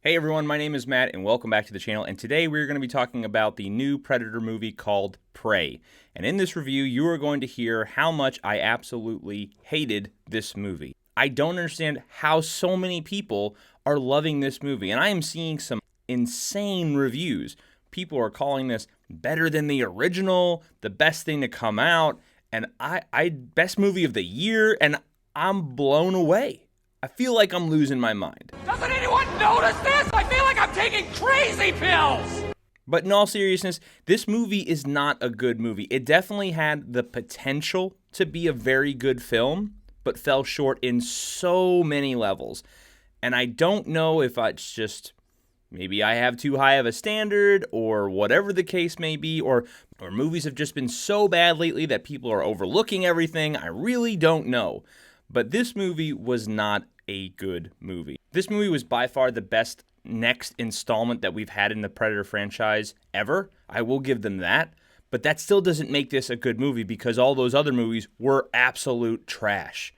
Hey everyone, my name is Matt and welcome back to the channel, and today we're going to be talking about the new Predator movie called Prey. And in this review, you are going to hear how much I absolutely hated this movie. I don't understand how so many people are loving this movie, and I am seeing some insane reviews. People are calling this better than the original, the best thing to come out, and I best movie of the year, and I'm blown away. I feel like I'm losing my mind. Doesn't anyone notice this? I feel like I'm taking crazy pills! But in all seriousness, this movie is not a good movie. It definitely had the potential to be a very good film, but fell short in so many levels. And I don't know if it's just maybe I have too high of a standard or whatever the case may be, or movies have just been so bad lately that people are overlooking everything. I really don't know. But this movie was not a good movie. This movie was by far the best next installment that we've had in the Predator franchise ever. I will give them that. But that still doesn't make this a good movie because all those other movies were absolute trash.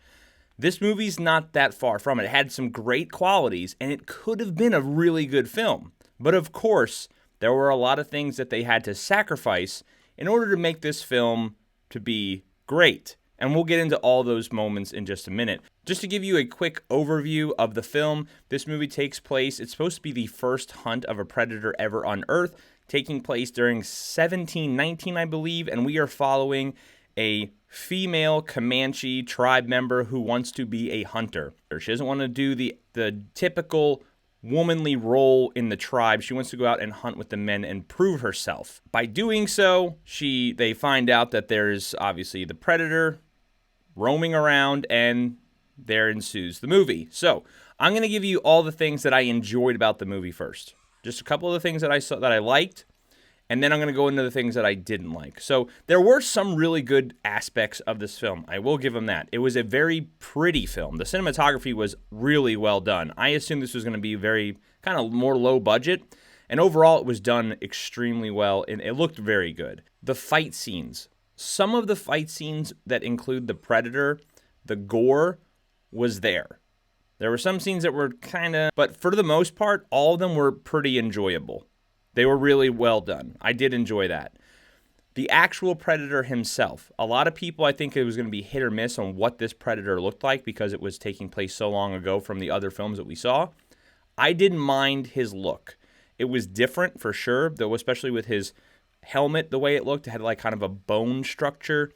This movie's not that far from it. It had some great qualities, and it could have been a really good film. But of course, there were a lot of things that they had to sacrifice in order to make this film to be great. And we'll get into all those moments in just a minute. Just to give you a quick overview of the film, this movie takes place, it's supposed to be the first hunt of a predator ever on Earth, taking place during 1719, I believe, and we are following a female Comanche tribe member who wants to be a hunter. She doesn't want to do the typical womanly role in the tribe. She wants to go out and hunt with the men and prove herself. By doing so, they find out that there's obviously the predator roaming around, and there ensues the movie. So I'm going to give you all the things that I enjoyed about the movie first. Just a couple of the things that I saw that I liked, and then I'm going to go into the things that I didn't like. So there were some really good aspects of this film. I will give them that. It was a very pretty film. The cinematography was really well done. I assumed this was going to be very kind of more low budget, and overall it was done extremely well, and it looked very good. The fight scenes. Some of the fight scenes that include the Predator, the gore was there. There were some scenes that were but for the most part, all of them were pretty enjoyable. They were really well done. I did enjoy that. The actual Predator himself, a lot of people, I think it was going to be hit or miss on what this Predator looked like because it was taking place so long ago from the other films that we saw. I didn't mind his look. It was different for sure, though, especially with his helmet, the way it looked. It had like kind of a bone structure.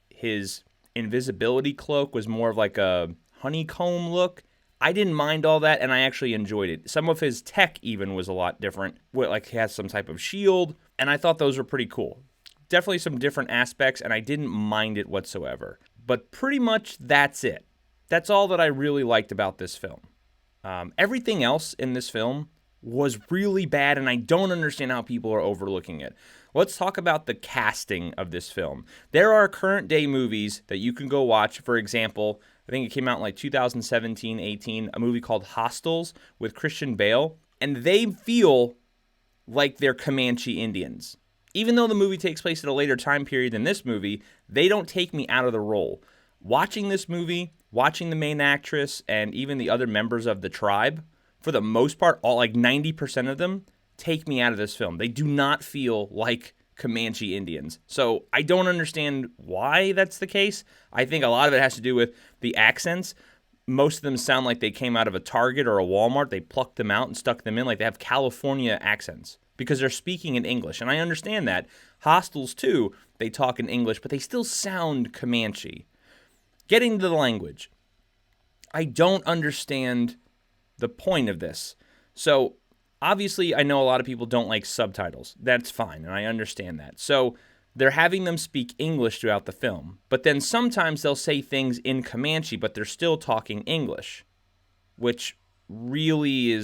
His invisibility cloak was more of like a honeycomb look. I didn't mind all that, and I actually enjoyed it. Some of his tech even was a lot different. Like he has some type of shield, and I thought those were pretty cool. Definitely some different aspects, and I didn't mind it whatsoever. But pretty much that's it. That's all that I really liked about this film. Everything else in this film was really bad, and I don't understand how people are overlooking it. Let's talk about the casting of this film. There are current day movies that you can go watch. For example, I think it came out in like 2017, 18, a movie called Hostiles with Christian Bale, and they feel like they're Comanche Indians. Even though the movie takes place at a later time period than this movie, they don't take me out of the role. Watching this movie, watching the main actress, and even the other members of the tribe, for the most part, all like 90% of them take me out of this film. They do not feel like Comanche Indians. So I don't understand why that's the case. I think a lot of it has to do with the accents. Most of them sound like they came out of a Target or a Walmart. They plucked them out and stuck them in like they have California accents because they're speaking in English. And I understand that. Hostiles, too, they talk in English, but they still sound Comanche. Getting to the language. I don't understand the point of this. So obviously, I know a lot of people don't like subtitles. That's fine, and I understand that. So they're having them speak English throughout the film, but then sometimes they'll say things in Comanche, but they're still talking English, which really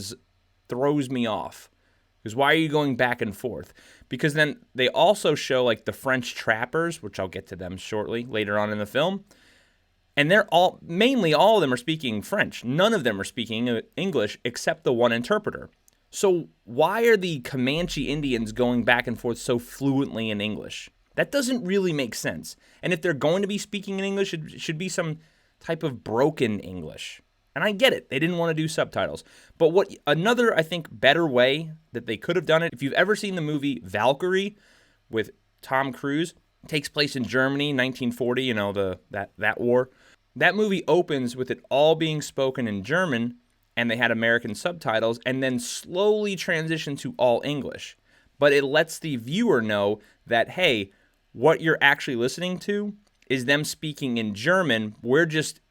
throws me off. Because why are you going back and forth? Because then they also show like the French trappers, which I'll get to them shortly later on in the film. And mainly all of them are speaking French. None of them are speaking English except the one interpreter. So why are the Comanche Indians going back and forth so fluently in English? That doesn't really make sense. And if they're going to be speaking in English, it should be some type of broken English. And I get it. They didn't want to do subtitles. But what another, I think, better way that they could have done it, if you've ever seen the movie Valkyrie with Tom Cruise, it takes place in Germany, 1940, that war. That movie opens with it all being spoken in German, and they had American subtitles, and then slowly transition to all English. But it lets the viewer know that, hey, what you're actually listening to is them speaking in German.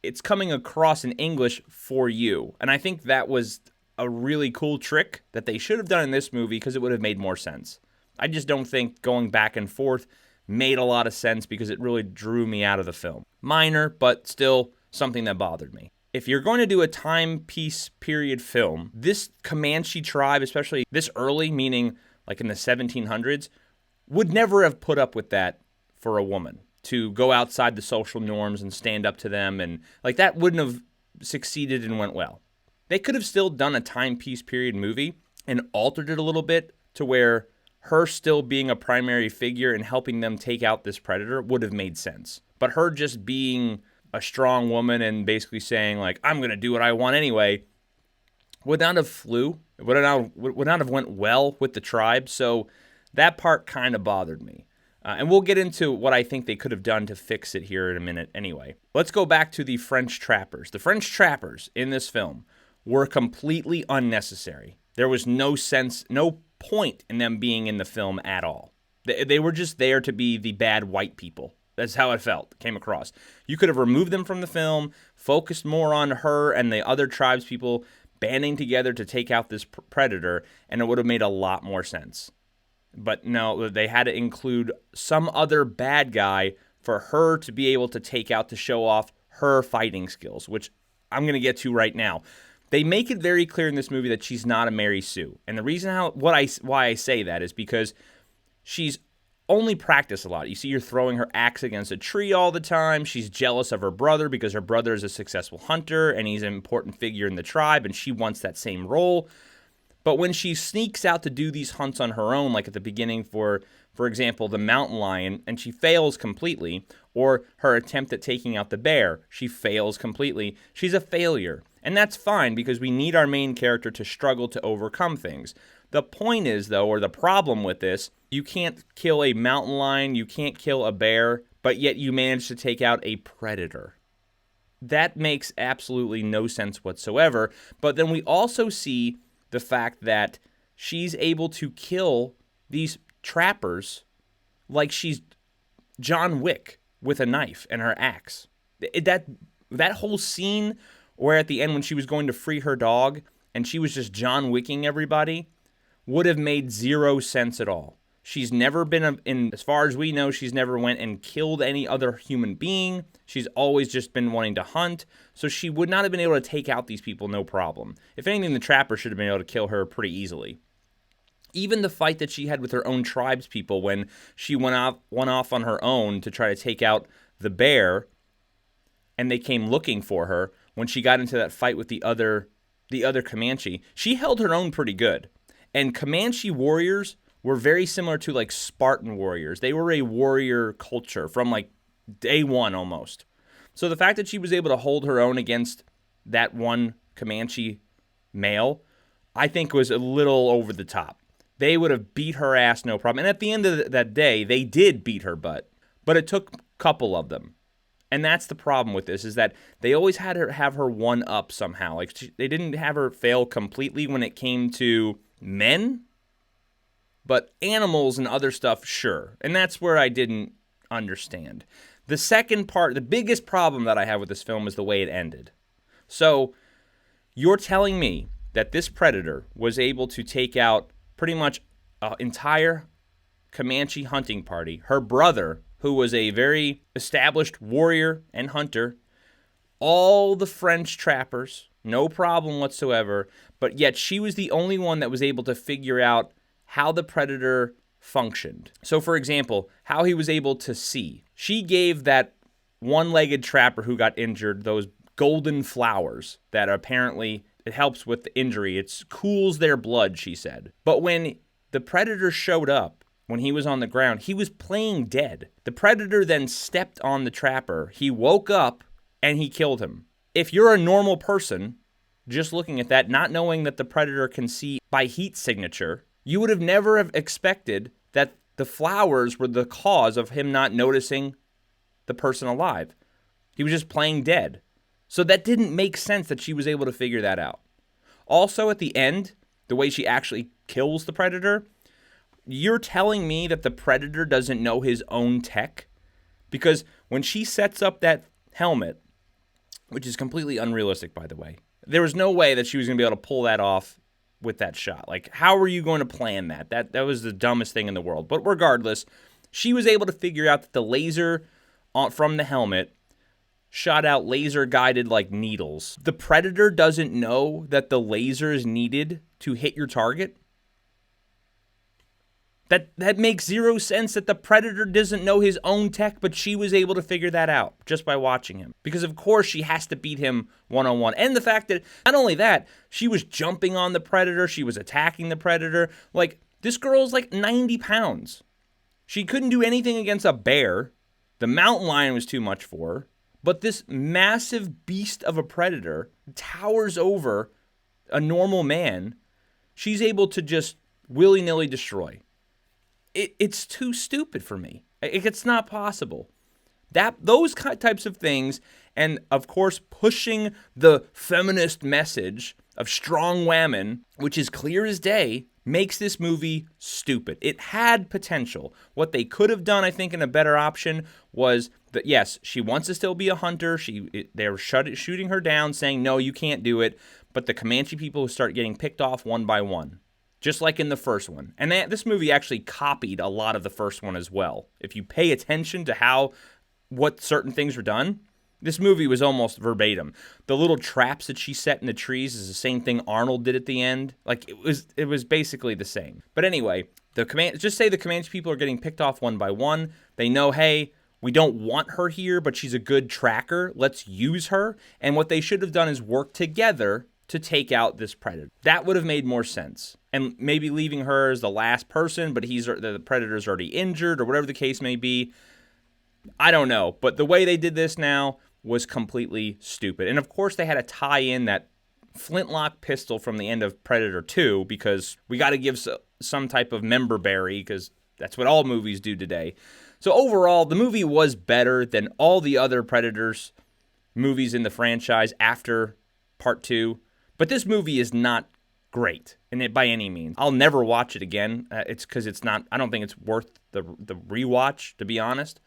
It's coming across in English for you. And I think that was a really cool trick that they should have done in this movie because it would have made more sense. I just don't think going back and forth made a lot of sense because it really drew me out of the film. Minor, but still something that bothered me. If you're going to do a timepiece period film, this Comanche tribe, especially this early, meaning like in the 1700s, would never have put up with that for a woman, to go outside the social norms and stand up to them, and like that wouldn't have succeeded and went well. They could have still done a timepiece period movie and altered it a little bit to where her still being a primary figure and helping them take out this predator would have made sense. But her just being a strong woman and basically saying like, I'm going to do what I want anyway, would not have went well with the tribe. So that part kind of bothered me. And we'll get into what I think they could have done to fix it here in a minute anyway. Let's go back to the French trappers. The French trappers in this film were completely unnecessary. There was no point in them being in the film at all. They were just there to be the bad white people. That's how it came across. You could have removed them from the film, focused more on her and the other tribes people banding together to take out this predator, and it would have made a lot more sense. But no, they had to include some other bad guy for her to be able to take out to show off her fighting skills, which I'm going to get to right now. They make it very clear in this movie that she's not a Mary Sue. And the reason why I say that is because she's only practiced a lot. You see her throwing her axe against a tree all the time. She's jealous of her brother because her brother is a successful hunter and he's an important figure in the tribe, and she wants that same role. But when she sneaks out to do these hunts on her own, like at the beginning for example, the mountain lion, and she fails completely, or her attempt at taking out the bear, she fails completely, she's a failure. And that's fine because we need our main character to struggle to overcome things. The point is, though, or the problem with this, you can't kill a mountain lion, you can't kill a bear, but yet you manage to take out a predator. That makes absolutely no sense whatsoever. But then we also see the fact that she's able to kill these trappers like she's John Wick with a knife and her axe. That whole scene where at the end when she was going to free her dog and she was just John Wicking everybody would have made zero sense at all. She's never been, as far as we know, she's never went and killed any other human being. She's always just been wanting to hunt. So she would not have been able to take out these people, no problem. If anything, the trapper should have been able to kill her pretty easily. Even the fight that she had with her own tribes people when she went off on her own to try to take out the bear, and they came looking for her, when she got into that fight with the other Comanche, she held her own pretty good. And Comanche warriors were very similar to like Spartan warriors. They were a warrior culture from like day one almost. So the fact that she was able to hold her own against that one Comanche male, I think was a little over the top. They would have beat her ass no problem. And at the end of that day, they did beat her butt. But it took a couple of them. And that's the problem with this, is that they always had her have her one up somehow. Like they didn't have her fail completely when it came to men. But animals and other stuff, sure. And that's where I didn't understand. The second part, the biggest problem that I have with this film is the way it ended. So you're telling me that this predator was able to take out pretty much an entire Comanche hunting party. Her brother, who was a very established warrior and hunter, all the French trappers, no problem whatsoever, but yet she was the only one that was able to figure out how the predator functioned. So, for example, how he was able to see. She gave that one-legged trapper who got injured those golden flowers that apparently it helps with the injury. It cools their blood, she said. But when the predator showed up, when he was on the ground, he was playing dead. The predator then stepped on the trapper. He woke up and he killed him. If you're a normal person, just looking at that, not knowing that the predator can see by heat signature, you would have never have expected that the flowers were the cause of him not noticing the person alive. He was just playing dead. So that didn't make sense that she was able to figure that out. Also, at the end, the way she actually kills the predator, you're telling me that the predator doesn't know his own tech? Because when she sets up that helmet, which is completely unrealistic, by the way, there was no way that she was going to be able to pull that off with that shot. Like, how are you going to plan that? That was the dumbest thing in the world. But regardless, she was able to figure out that the laser from the helmet shot out laser-guided, like, needles. The predator doesn't know that the laser is needed to hit your target? That makes zero sense, that the predator doesn't know his own tech, but she was able to figure that out just by watching him. Because, of course, she has to beat him one-on-one. And the fact that, not only that, she was jumping on the predator, she was attacking the predator. Like, this girl's like 90 pounds. She couldn't do anything against a bear. The mountain lion was too much for her. But this massive beast of a predator towers over a normal man. She's able to just willy-nilly destroy. It's too stupid for me. It's not possible. Those types of things, and of course pushing the feminist message of strong women, which is clear as day, makes this movie stupid. It had potential. What they could have done, I think, in a better option was that, yes, she wants to still be a hunter. They're shooting her down, saying, no, you can't do it. But the Comanche people start getting picked off one by one, just like in the first one. And this movie actually copied a lot of the first one as well. If you pay attention to what certain things were done, this movie was almost verbatim. The little traps that she set in the trees is the same thing Arnold did at the end. Like, it was basically the same. But anyway, just say the Comanche people are getting picked off one by one. They know, hey, we don't want her here, but she's a good tracker. Let's use her. And what they should have done is work together to take out this predator. That would have made more sense. And maybe leaving her as the last person, but the predator's already injured, or whatever the case may be. I don't know. But the way they did this now was completely stupid. And of course, they had to tie in that flintlock pistol from the end of Predator 2, because we got to give some type of member berry, because that's what all movies do today. So overall, the movie was better than all the other Predators movies in the franchise after Part 2. But this movie is not great by any means. I'll never watch it again. It's because I don't think it's worth the rewatch, to be honest.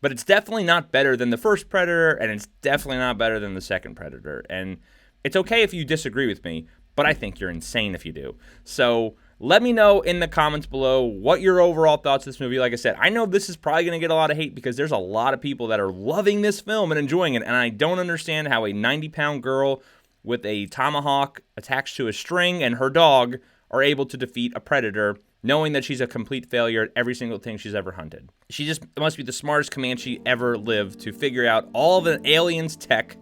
But it's definitely not better than the first Predator, and it's definitely not better than the second Predator. And it's okay if you disagree with me, but I think you're insane if you do. So let me know in the comments below what your overall thoughts of this movie. Like I said, I know this is probably going to get a lot of hate because there's a lot of people that are loving this film and enjoying it, and I don't understand how a 90-pound girl with a tomahawk attached to a string and her dog are able to defeat a predator, knowing that she's a complete failure at every single thing she's ever hunted. She just must be the smartest Comanche ever lived to figure out all of an alien's tech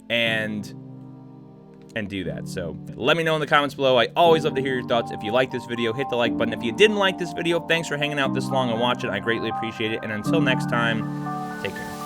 and do that. So let me know in the comments below. I always love to hear your thoughts. If you like this video, hit the like button. If you didn't like this video, thanks for hanging out this long and watching. I greatly appreciate it. And until next time, take care.